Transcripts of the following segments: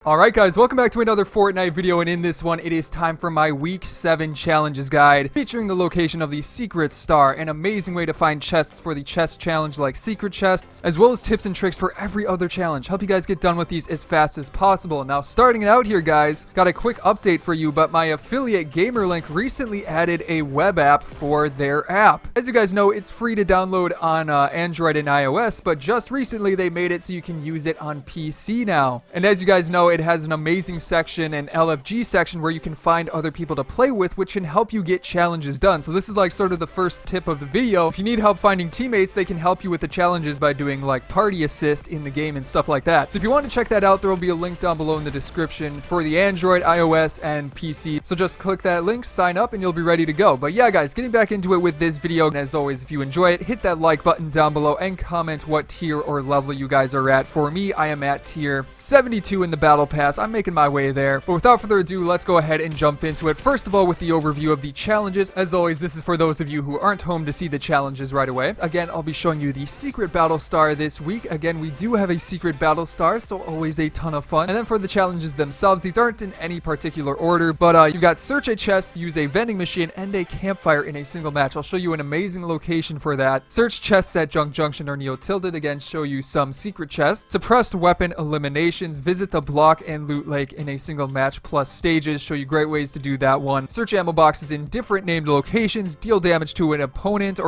Alright guys, welcome back to another Fortnite video, and in this one, it is time for my Week 7 Challenges Guide, featuring the location of the Secret Star, an amazing way to find chests for the chest challenge like secret chests, as well as tips and tricks for every other challenge. Help you guys get done with these as fast as possible. Now, starting it out here guys, got a quick update for you, but my affiliate GamerLink recently added a web app for their app. As you guys know, it's free to download on Android and iOS, but just recently they made it so you can use it on PC now. And as you guys know, it has an amazing section, an LFG section, where you can find other people to play with, which can help you get challenges done. So this is like sort of the first tip of the video. If you need help finding teammates, they can help you with the challenges by doing like party assist in the game and stuff like that. So if you want to check that out, there will be a link down below in the description for the Android, iOS, and PC. So just click that link, sign up, and you'll be ready to go. But yeah guys, getting back into it with this video, and as always, if you enjoy it, hit that like button down below and comment what tier or level you guys are at. For me, I am at tier 72 in the battle pass. I'm making my way there. But without further ado, let's go ahead and jump into it. First of all, with the overview of the challenges. As always, this is for those of you who aren't home to see the challenges right away. Again, I'll be showing you the secret battle star this week. Again, we do have a secret battle star, so always a ton of fun. And then for the challenges themselves, these aren't in any particular order, but you got search a chest, use a vending machine, and a campfire in a single match. I'll show you an amazing location for that. Search chests at Junction or Neo Tilted. Again, show you some secret chests. Suppressed weapon eliminations. Visit the block and loot lake in a single match plus stages. Show you great ways to do that one. Search ammo boxes in different named locations. Deal damage to an opponents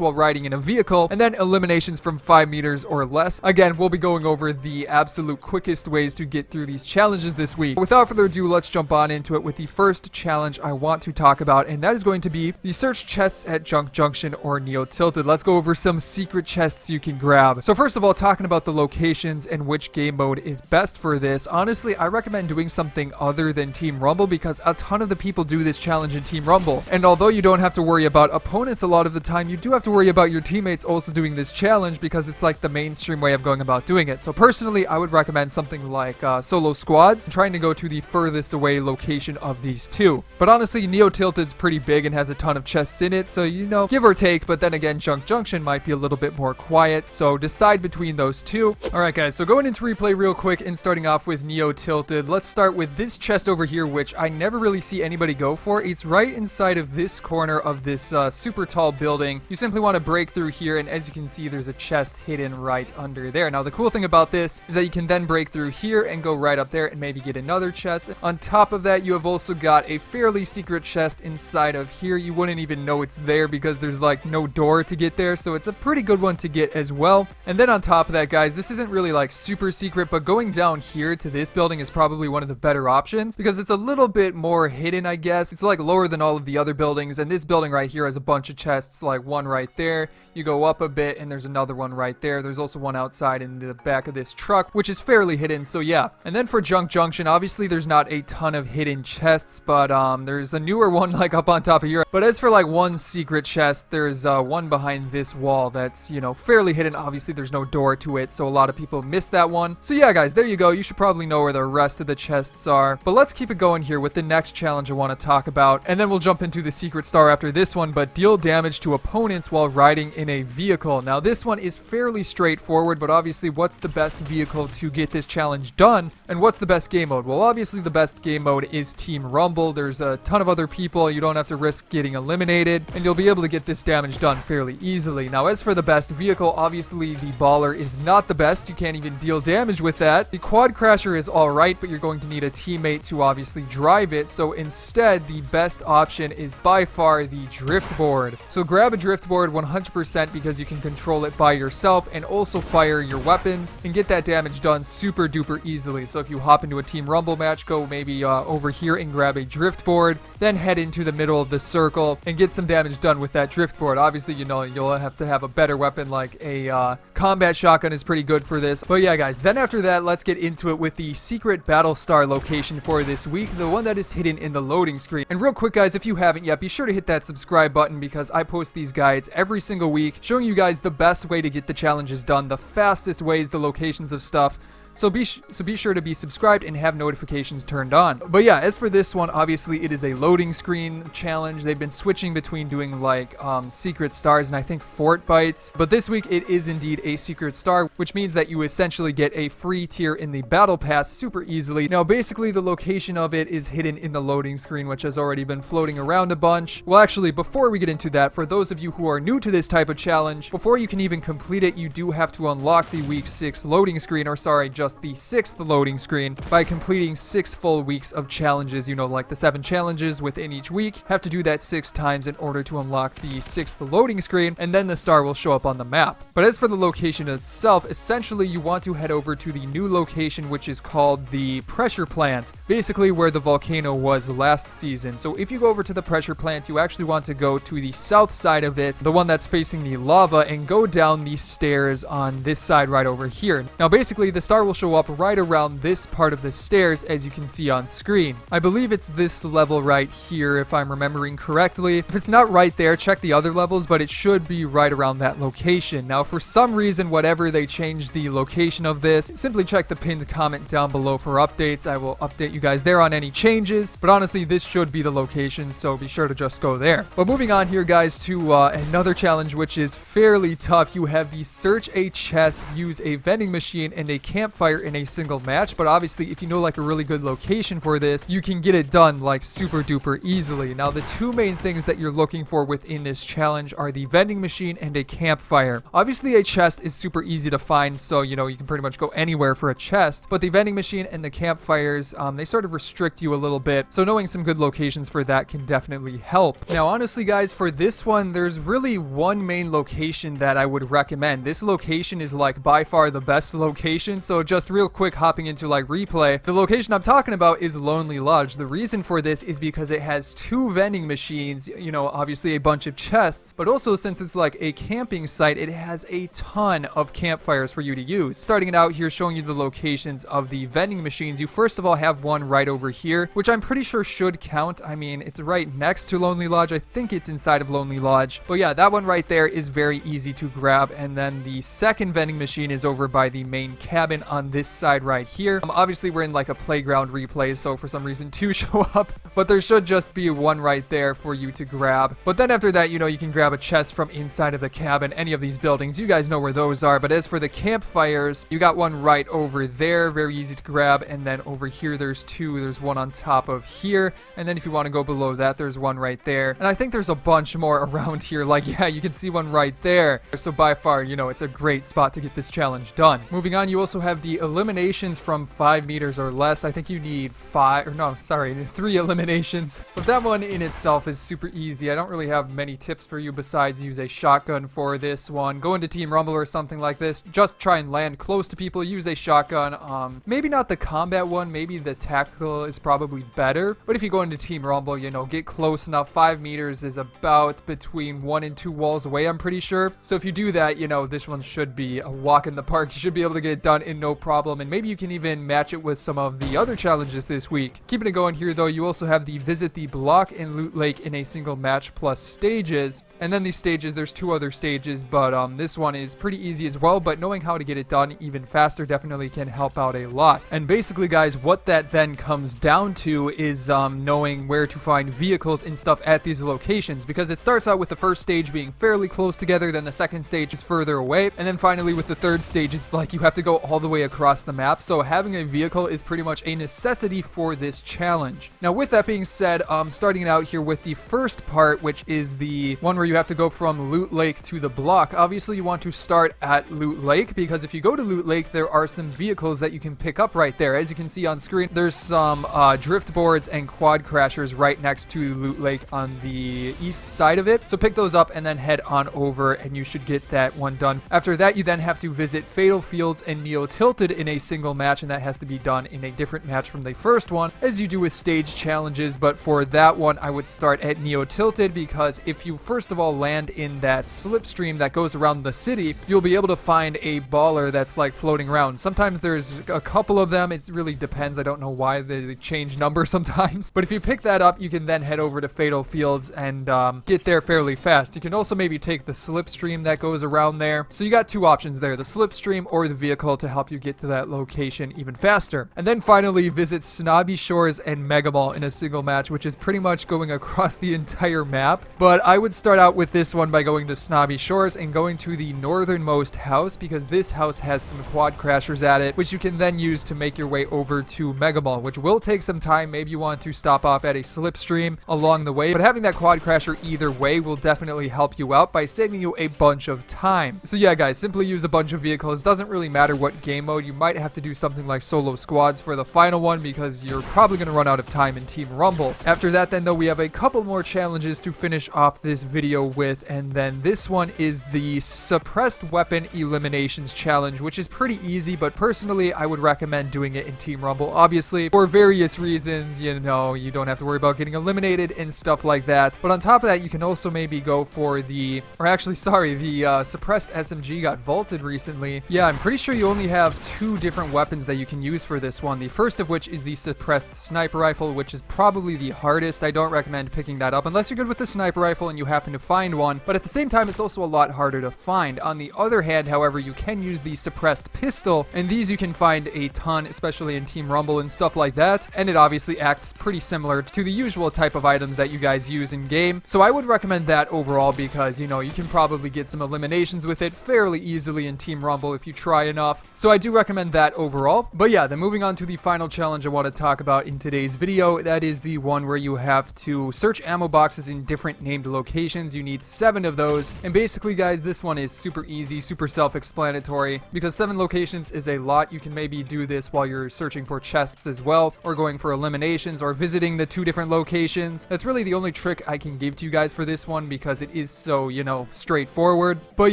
while riding in a vehicle. And then eliminations from 5 meters or less. Again, we'll be going over the absolute quickest ways to get through these challenges this week. Without further ado, let's jump on into it with the first challenge I want to talk about, and that is going to be the search chests at Junction or Neo Tilted. Let's go over some secret chests you can grab. So first of all, talking about the locations and which game mode is best for this, honestly, I recommend doing something other than Team Rumble because a ton of the people do this challenge in Team Rumble. And although you don't have to worry about opponents a lot of the time, you do have to worry about your teammates also doing this challenge because it's like the mainstream way of going about doing it. So personally, I would recommend something like solo squads, trying to go to the furthest away location of these two. But honestly, Neo Tilted's pretty big and has a ton of chests in it, so you know, give or take. But then again, Junction might be a little bit more quiet, so decide between those two. Alright guys, so going into replay real quick and starting off with Neo Tilted, let's start with this chest over here, which I never really see anybody go for. It's right inside of this corner of this super tall building. You simply want to break through here, and as you can see, there's a chest hidden right under there. Now the cool thing about this is that you can then break through here and go right up there and maybe get another chest. On top of that, you have also got a fairly secret chest inside of here. You wouldn't even know it's there because there's like no door to get there, so it's a pretty good one to get as well. And then on top of that guys, this isn't really like super secret, but going down here to this building is probably one of the better options because it's a little bit more hidden, I guess. It's like lower than all of the other buildings, and this building right here has a bunch of chests, like one right there. You go up a bit and there's another one right there. There's also one outside in the back of this truck, which is fairly hidden, so yeah. And then for Junction, obviously there's not a ton of hidden chests, but there's a newer one like up on top of here. But as for like one secret chest, there's one behind this wall that's, you know, fairly hidden. Obviously there's no door to it, so a lot of people miss that one. So yeah guys, there you go. You should probably know where the rest of the chests are. But let's keep it going here with the next challenge I want to talk about, and then we'll jump into the secret star after this one. But deal damage to opponents while riding in a vehicle. Now this one is fairly straightforward, but obviously what's the best vehicle to get this challenge done, and what's the best game mode? Well, obviously the best game mode is Team Rumble. There's a ton of other people. You don't have to risk getting eliminated, and you'll be able to get this damage done fairly easily. Now as for the best vehicle, obviously the Baller is not the best. You can't even deal damage with that. The Quad Crasher is alright, but you're going to need a teammate to obviously drive it, so instead the best option is by far the drift board. So grab a drift board 100% because you can control it by yourself and also fire your weapons and get that damage done super duper easily. So if you hop into a Team Rumble match, go maybe over here and grab a drift board, then head into the middle of the circle and get some damage done with that drift board. Obviously, you know, you'll have to have a better weapon, like a combat shotgun is pretty good for this. But yeah guys, then after that, let's get into it with the secret battle star location for this week, the one that is hidden in the loading screen. And real quick guys, if you haven't yet, be sure to hit that subscribe button because I post these guides every single week showing you guys the best way to get the challenges done, the fastest ways, the locations of stuff. So be sure to be subscribed and have notifications turned on. But yeah, as for this one, obviously it is a loading screen challenge. They've been switching between doing like secret stars and I think fort bites, but this week it is indeed a secret star, which means that you essentially get a free tier in the battle pass super easily. Now basically the location of it is hidden in the loading screen, which has already been floating around a bunch. Well, actually, before we get into that, for those of you who are new to this type of challenge, before you can even complete it, you do have to unlock the week 6 loading screen, or sorry, just the 6th loading screen, by completing 6 full weeks of challenges. You know, like the 7 challenges within each week. Have to do that 6 times in order to unlock the 6th loading screen, and then the star will show up on the map. But as for the location itself, essentially you want to head over to the new location, which is called the pressure plant, basically where the volcano was last season. So if you go over to the pressure plant, you actually want to go to the south side of it, the one that's facing the lava, and go down the stairs on this side right over here. Now basically the star will show up right around this part of the stairs, as you can see on screen. I believe it's this level right here if I'm remembering correctly. If it's not right there, check the other levels, but it should be right around that location. Now for some reason, whatever they changed the location of this, simply check the pinned comment down below for updates. I will update you guys there on any changes, but honestly this should be the location, so be sure to just go there. But moving on here guys to another challenge which is fairly tough. You have the search a chest, use a vending machine, and a campfire in a single match. But obviously if you know like a really good location for this, you can get it done like super duper easily. Now the two main things that you're looking for within this challenge are the vending machine and a campfire. Obviously a chest is super easy to find, so you know you can pretty much go anywhere for a chest, but the vending machine and the campfires, they sort of restrict you a little bit, so knowing some good locations for that can definitely help. Now honestly guys, for this one there's really one main location that I would recommend. This location is like by far the best location, so just real quick hopping into like replay, the location I'm talking about is Lonely Lodge. The reason for this is because it has 2 vending machines, you know, obviously a bunch of chests, but also since it's like a camping site, it has a ton of campfires for you to use. Starting it out here, showing you the locations of the vending machines, you first of all have one right over here, which I'm pretty sure should count. I mean, it's right next to Lonely Lodge. I think it's inside of Lonely Lodge, but yeah, that one right there is very easy to grab. And then the second vending machine is over by the main cabin on this side right here. Obviously we're in like a playground replay, so for some reason 2 show up, but there should just be one right there for you to grab. But then after that, you know, you can grab a chest from inside of the cabin, any of these buildings. You guys know where those are. But as for the campfires, you got one right over there, very easy to grab. And then over here there's 2. There's one on top of here, and then if you want to go below that, there's one right there. And I think there's a bunch more around here. Like, yeah, you can see one right there. So by far, you know, it's a great spot to get this challenge done. Moving on, you also have the eliminations from 5 meters or less. I think you need 3 eliminations. But that one in itself is super easy. I don't really have many tips for you besides use a shotgun for this one. Go into Team Rumble or something like this. Just try and land close to people. Use a shotgun. Maybe not the combat one. Maybe the tactical is probably better. But if you go into Team Rumble, you know, get close enough. 5 meters is about between 1 and 2 walls away, I'm pretty sure. So if you do that, you know, this one should be a walk in the park. You should be able to get it done in no problem. And maybe you can even match it with some of the other challenges this week. Keeping it going here though, you also have the visit the block and loot lake in a single match plus stages. And then these stages, there's 2 other stages, but this one is pretty easy as well, but knowing how to get it done even faster definitely can help out a lot. And basically guys, what that then comes down to is knowing where to find vehicles and stuff at these locations, because it starts out with the first stage being fairly close together, then the second stage is further away, and then finally with the third stage it's like you have to go all the way across the map. So having a vehicle is pretty much a necessity for this challenge. Now with that being said, starting it out here with the first part, which is the one where you have to go from Loot Lake to the block. Obviously you want to start at Loot Lake, because if you go to Loot Lake there are some vehicles that you can pick up right there. As you can see on screen, there's some drift boards and quad crashers right next to Loot Lake on the east side of it. So pick those up and then head on over and you should get that one done. After that you then have to visit Fatal Fields and Neo Tilted in a single match, and that has to be done in a different match from the first one, as you do with stage challenges. But for that one I would start at Neo Tilted, because if you first of all land in that slipstream that goes around the city, you'll be able to find a baller that's like floating around. Sometimes there's a couple of them. It really depends. I don't know why they change numbers sometimes. But if you pick that up, you can then head over to Fatal Fields and get there fairly fast. You can also maybe take the slipstream that goes around there. So you got 2 options there, the slipstream or the vehicle to help you get get to that location even faster. And then finally, visit Snobby Shores and Mega Mall in a single match, which is pretty much going across the entire map. But I would start out with this one by going to Snobby Shores and going to the northernmost house, because this house has some quad crashers at it, which you can then use to make your way over to Mega Mall, which will take some time. Maybe you want to stop off at a slipstream along the way, but having that quad crasher either way will definitely help you out by saving you a bunch of time. So yeah, guys, simply use a bunch of vehicles. Doesn't really matter what game mode. You might have to do something like solo squads for the final one, because you're probably going to run out of time in Team Rumble. After that, then, though, we have a couple more challenges to finish off this video with, and then this one is the suppressed weapon eliminations challenge, which is pretty easy, but personally I would recommend doing it in Team Rumble. Obviously, for various reasons, you know, you don't have to worry about getting eliminated and stuff like that. But on top of that, you can also maybe go for the suppressed SMG got vaulted recently. Yeah, I'm pretty sure you only have 2 different weapons that you can use for this one. The first of which is the suppressed sniper rifle, which is probably the hardest. I don't recommend picking that up unless you're good with the sniper rifle and you happen to find one, but at the same time, it's also a lot harder to find. On the other hand, however, you can use the suppressed pistol, and these you can find a ton, especially in Team Rumble and stuff like that, and it obviously acts pretty similar to the usual type of items that you guys use in game. So I would recommend that overall, because, you know, you can probably get some eliminations with it fairly easily in Team Rumble if you try enough. So I do recommend that overall. But yeah, then moving on to the final challenge I want to talk about in today's video, that is the one where you have to search ammo boxes in different named locations. You need 7 of those, and basically, guys, this one is super easy, super self-explanatory, because 7 locations is a lot. You can maybe do this while you're searching for chests as well, or going for eliminations, or visiting the 2 different locations. That's really the only trick I can give to you guys for this one, because it is so, you know, straightforward. But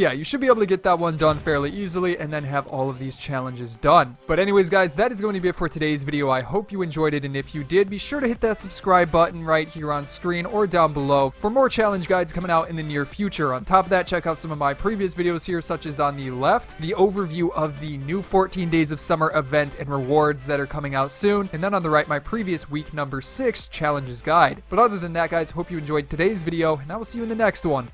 yeah, you should be able to get that one done fairly easily and then have all of these challenges done. But anyways, guys, that is going to be it for today's video. I hope you enjoyed it, and if you did, be sure to hit that subscribe button right here on screen or down below for more challenge guides coming out in the near future. On top of that, check out some of my previous videos here, such as on the left, the overview of the new 14 Days of Summer event and rewards that are coming out soon, and then on the right, my previous week number 6 challenges guide. But other than that, guys, hope you enjoyed today's video, and I will see you in the next one.